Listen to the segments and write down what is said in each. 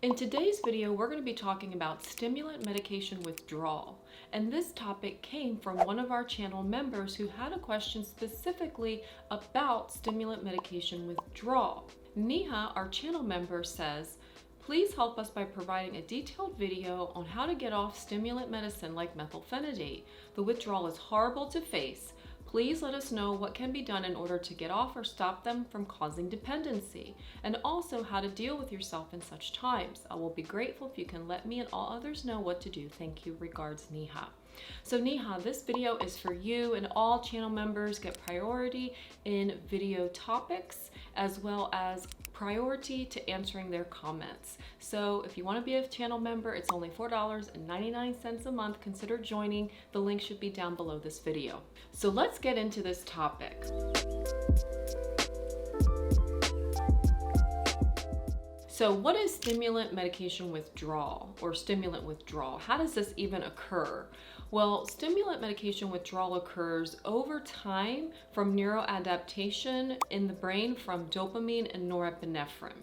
In today's video, we're going to be talking about stimulant medication withdrawal. And this topic came from one of our channel members who had a question specifically about stimulant medication withdrawal. Neha, our channel member, says, please help us by providing a detailed video on how to get off stimulant medicine like methylphenidate. The withdrawal is horrible to face. Please let us know what can be done in order to get off or stop them from causing dependency, and also how to deal with yourself in such times. I will be grateful if you can let me and all others know what to do. Thank you. Regards, Neha. So Neha, this video is for you, and all channel members get priority in video topics as well as priority to answering their comments. So if you want to be a channel member, it's only $4.99 a month. Consider joining. The link should be down below this video. So let's get into this topic. So what is stimulant medication withdrawal or stimulant withdrawal? How does this even occur? Well, stimulant medication withdrawal occurs over time from neuroadaptation in the brain from dopamine and norepinephrine.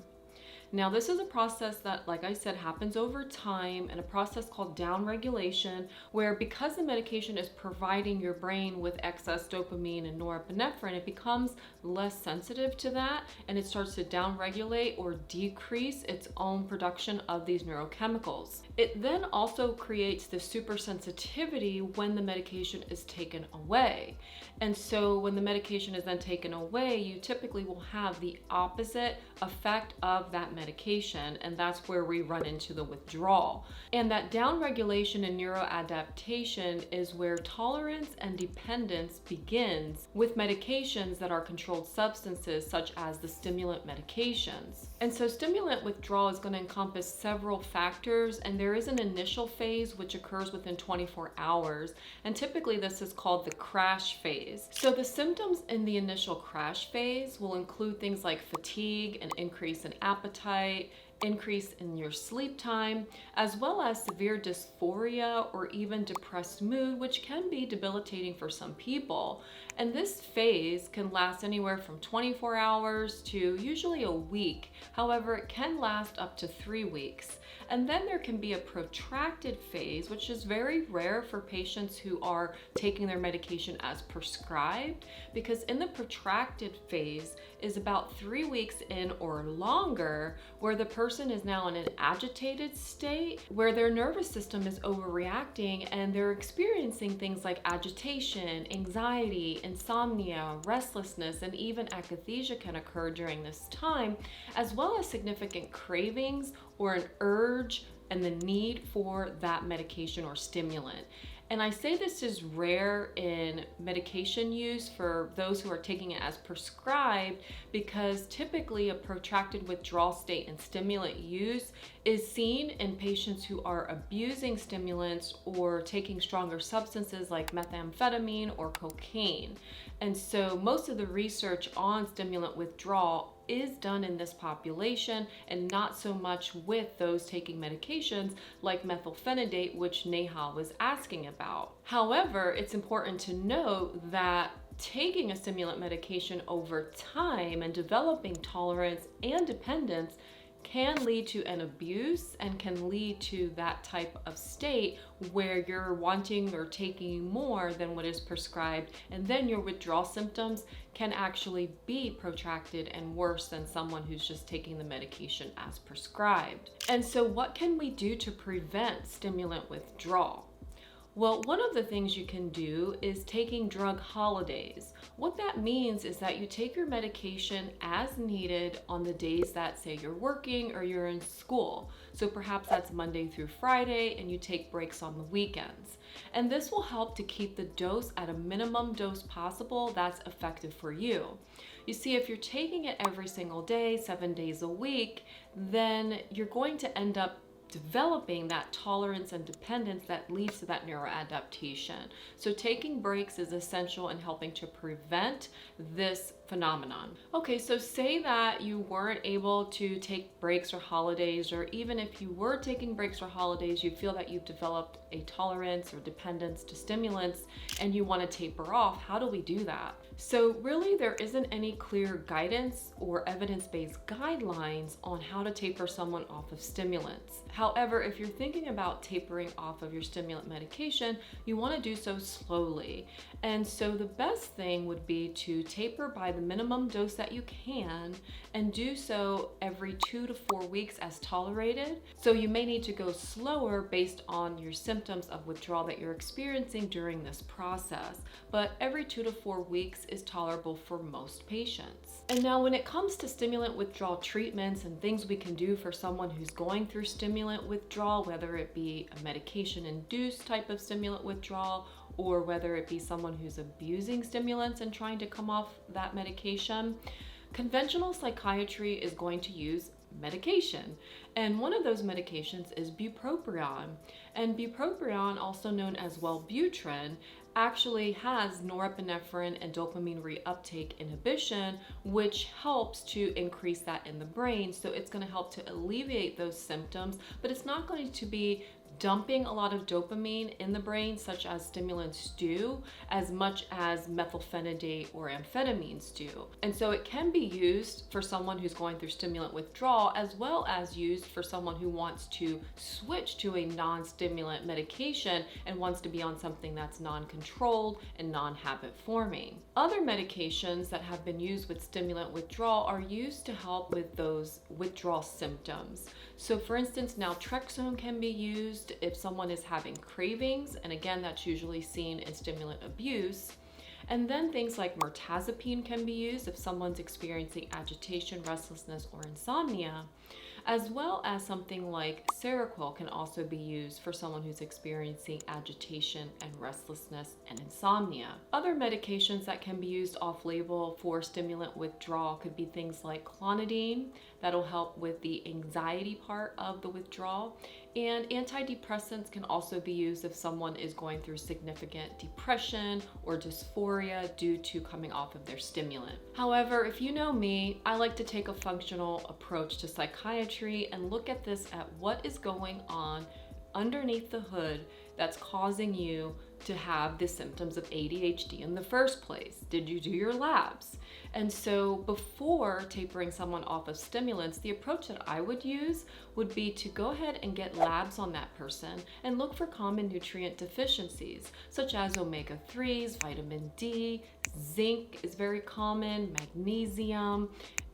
Now, this is a process that, like I said, happens over time, and a process called downregulation, where because the medication is providing your brain with excess dopamine and norepinephrine, it becomes less sensitive to that, and it starts to downregulate or decrease its own production of these neurochemicals. It then also creates the supersensitivity when the medication is taken away. And so when the medication is then taken away, you typically will have the opposite effect of that medication, and that's where we run into the withdrawal. And that downregulation and neuroadaptation is where tolerance and dependence begins with medications that are controlled substances such as the stimulant medications. And so stimulant withdrawal is going to encompass several factors, and there is an initial phase which occurs within 24 hours, and typically this is called the crash phase. So the symptoms in the initial crash phase will include things like fatigue, an increase in appetite, increase in your sleep time, as well as severe dysphoria or even depressed mood, which can be debilitating for some people. And this phase can last anywhere from 24 hours to usually a week. However, it can last up to 3 weeks. And then there can be a protracted phase, which is very rare for patients who are taking their medication as prescribed, because in the protracted phase is about 3 weeks in or longer, where the person is now in an agitated state, where their nervous system is overreacting and they're experiencing things like agitation, anxiety, insomnia, restlessness, and even akathisia can occur during this time, as well as significant cravings or an urge and the need for that medication or stimulant. And I say this is rare in medication use for those who are taking it as prescribed, because typically a protracted withdrawal state in stimulant use is seen in patients who are abusing stimulants or taking stronger substances like methamphetamine or cocaine. And so most of the research on stimulant withdrawal is done in this population and not so much with those taking medications like methylphenidate, which Neha was asking about. However, it's important to note that taking a stimulant medication over time and developing tolerance and dependence can lead to an abuse and can lead to that type of state where you're wanting or taking more than what is prescribed, and then your withdrawal symptoms can actually be protracted and worse than someone who's just taking the medication as prescribed. And so what can we do to prevent stimulant withdrawal? Well, one of the things you can do is taking drug holidays. What that means is that you take your medication as needed on the days that, say, you're working or you're in school. So perhaps that's Monday through Friday, and you take breaks on the weekends. And this will help to keep the dose at a minimum dose possible that's effective for you. You see, if you're taking it every single day, 7 days a week, then you're going to end up developing that tolerance and dependence that leads to that neuroadaptation. So taking breaks is essential in helping to prevent this phenomenon. Okay, so say that you weren't able to take breaks or holidays, or even if you were taking breaks or holidays, you feel that you've developed a tolerance or dependence to stimulants and you want to taper off. How do we do that? So really there isn't any clear guidance or evidence-based guidelines on how to taper someone off of stimulants. However, if you're thinking about tapering off of your stimulant medication, you want to do so slowly. And so the best thing would be to taper by the minimum dose that you can and do so every 2 to 4 weeks as tolerated. So you may need to go slower based on your symptoms of withdrawal that you're experiencing during this process, but every 2 to 4 weeks is tolerable for most patients. And now when it comes to stimulant withdrawal treatments and things we can do for someone who's going through stimulant withdrawal, whether it be a medication-induced type of stimulant withdrawal or whether it be someone who's abusing stimulants and trying to come off that medication, conventional psychiatry is going to use medication. And one of those medications is bupropion. And bupropion, also known as Wellbutrin, actually has norepinephrine and dopamine reuptake inhibition, which helps to increase that in the brain. So it's going to help to alleviate those symptoms, but it's not going to be dumping a lot of dopamine in the brain, such as stimulants do, as much as methylphenidate or amphetamines do. And so it can be used for someone who's going through stimulant withdrawal, as well as used for someone who wants to switch to a non-stimulant medication and wants to be on something that's non-controlled and non-habit forming. Other medications that have been used with stimulant withdrawal are used to help with those withdrawal symptoms. So for instance, naltrexone can be used if someone is having cravings, and again, that's usually seen in stimulant abuse. And then things like mirtazapine can be used if someone's experiencing agitation, restlessness, or insomnia, as well as something like Seroquel can also be used for someone who's experiencing agitation and restlessness and insomnia. Other medications that can be used off-label for stimulant withdrawal could be things like clonidine, that'll help with the anxiety part of the withdrawal, and antidepressants can also be used if someone is going through significant depression or dysphoria due to coming off of their stimulant. However, if you know me, I like to take a functional approach to psychiatry and look at this at what is going on underneath the hood that's causing you to have the symptoms of ADHD in the first place. Did you do your labs? And so before tapering someone off of stimulants, the approach that I would use would be to go ahead and get labs on that person and look for common nutrient deficiencies, such as omega-3s, vitamin D, zinc is very common, magnesium.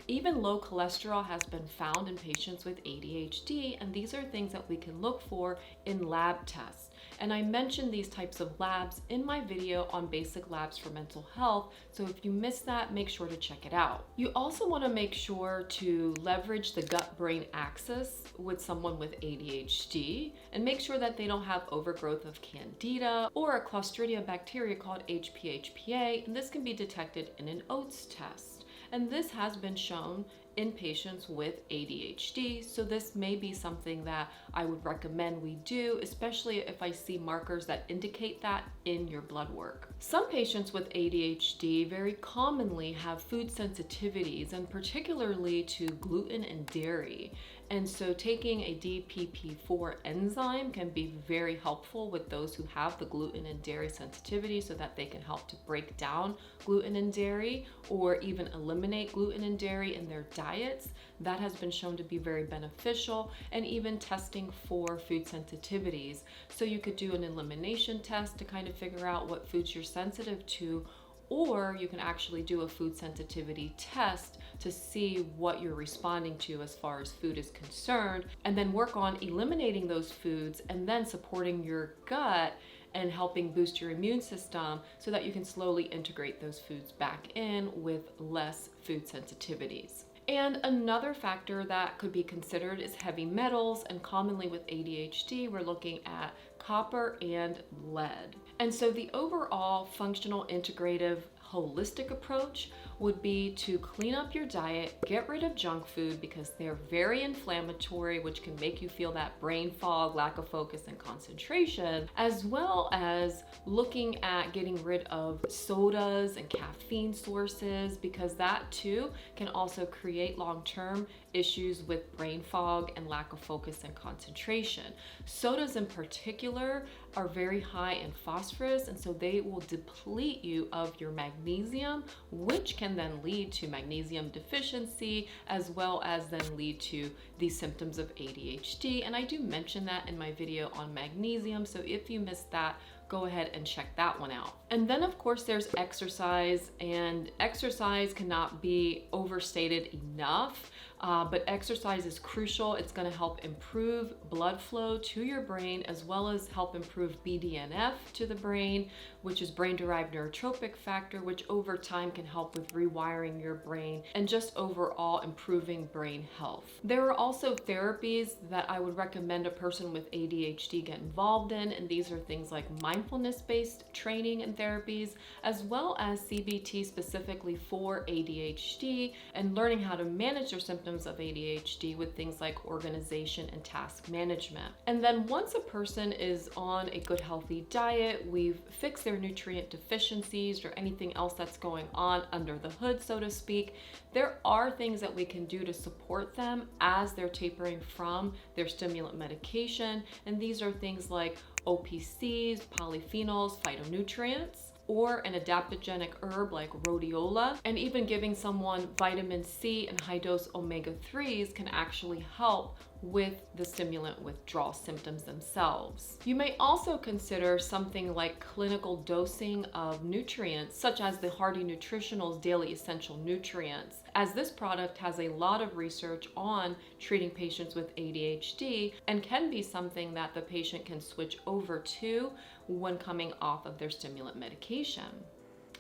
Even low cholesterol has been found in patients with ADHD, and these are things that we can look for in lab tests. And I mentioned these types of labs in my video on basic labs for mental health, so if you missed that, make sure to check it out. You also want to make sure to leverage the gut-brain axis with someone with ADHD and make sure that they don't have overgrowth of candida or a Clostridium bacteria called HPHPA, and this can be detected in an oats test. And this has been shown in patients with ADHD, so this may be something that I would recommend we do, especially if I see markers that indicate that in your blood work. Some patients with ADHD very commonly have food sensitivities, and particularly to gluten and dairy. And so taking a DPP4 enzyme can be very helpful with those who have the gluten and dairy sensitivity, so that they can help to break down gluten and dairy or even eliminate gluten and dairy in their diets. That has been shown to be very beneficial, and even testing for food sensitivities. So you could do an elimination test to kind of figure out what foods you're sensitive to, or you can actually do a food sensitivity test to see what you're responding to as far as food is concerned, and then work on eliminating those foods and then supporting your gut and helping boost your immune system so that you can slowly integrate those foods back in with less food sensitivities. And another factor that could be considered is heavy metals, and commonly with ADHD, we're looking at copper and lead. And so the overall functional integrative holistic approach would be to clean up your diet, get rid of junk food because they're very inflammatory, which can make you feel that brain fog, lack of focus and concentration, as well as looking at getting rid of sodas and caffeine sources, because that too can also create long-term issues with brain fog and lack of focus and concentration. Sodas in particular are very high in phosphorus, and so they will deplete you of your magnesium, which can then lead to magnesium deficiency, as well as then lead to these symptoms of ADHD. And I do mention that in my video on magnesium, so if you missed that, go ahead and check that one out. And then of course there's exercise, and exercise cannot be overstated enough. But exercise is crucial. It's going to help improve blood flow to your brain, as well as help improve BDNF to the brain, which is brain-derived neurotrophic factor, which over time can help with rewiring your brain and just overall improving brain health. There are also therapies that I would recommend a person with ADHD get involved in, and these are things like mindfulness-based training and therapies, as well as CBT specifically for ADHD, and learning how to manage their symptoms of ADHD with things like organization and task management. And then once a person is on a good healthy diet, we've fixed their nutrient deficiencies or anything else that's going on under the hood, so to speak, there are things that we can do to support them as they're tapering from their stimulant medication. And these are things like OPCs, polyphenols, phytonutrients, or an adaptogenic herb like rhodiola, and even giving someone vitamin C and high-dose omega-3s can actually help with the stimulant withdrawal symptoms themselves. You may also consider something like clinical dosing of nutrients, such as the Hardy Nutritionals Daily Essential Nutrients, as this product has a lot of research on treating patients with ADHD and can be something that the patient can switch over to when coming off of their stimulant medication.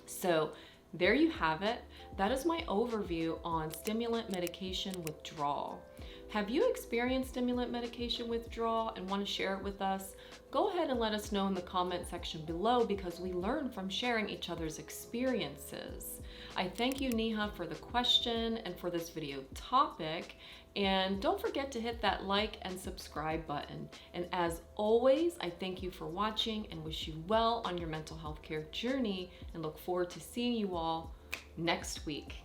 So there you have it. That is my overview on stimulant medication withdrawal. Have you experienced stimulant medication withdrawal and want to share it with us? Go ahead and let us know in the comment section below, because we learn from sharing each other's experiences. I thank you, Neha, for the question and for this video topic. And don't forget to hit that like and subscribe button. And as always, I thank you for watching and wish you well on your mental health care journey, and look forward to seeing you all next week.